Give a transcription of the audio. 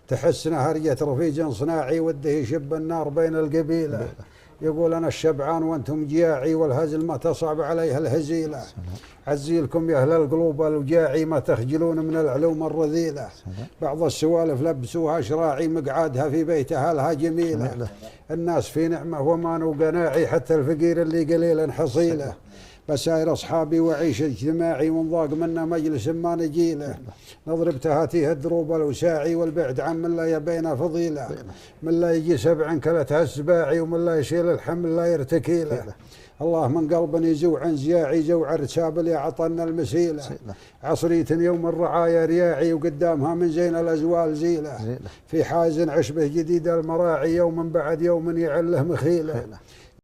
تحسنا هرية رفيج صناعي وده يشب النار بين القبيلة. يقول أنا الشبعان وأنتم جياعي والهزل ما تصعب عليها الهزيلة. عزيلكم يا أهل القلوب الوجاعي ما تخجلون من العلوم الرذيلة. بعض السوالف لبسوها شراعي مقعادها في بيتها لها جميلة. الناس في نعمة ومان وقناعي حتى الفقير اللي قليل حصيله. بساير أصحابي وعيش اجتماعي ونضاق منا مجلس ما نجيله. نضرب تهاتيه الدروب الوساعي والبعد عن من لا يبين فضيله. من لا يجي سبع كلتها السباعي ومن لا يشيل الحمل لا يرتكيله. الله من قلب يزوع عن زياعي زوع رسابل يعطنا المسيلة. عصرية يوم الرعايا رياعي وقدامها من زين الأزوال زيلة. في حازن عشبه جديد المراعي يوم بعد يوم يعله مخيله.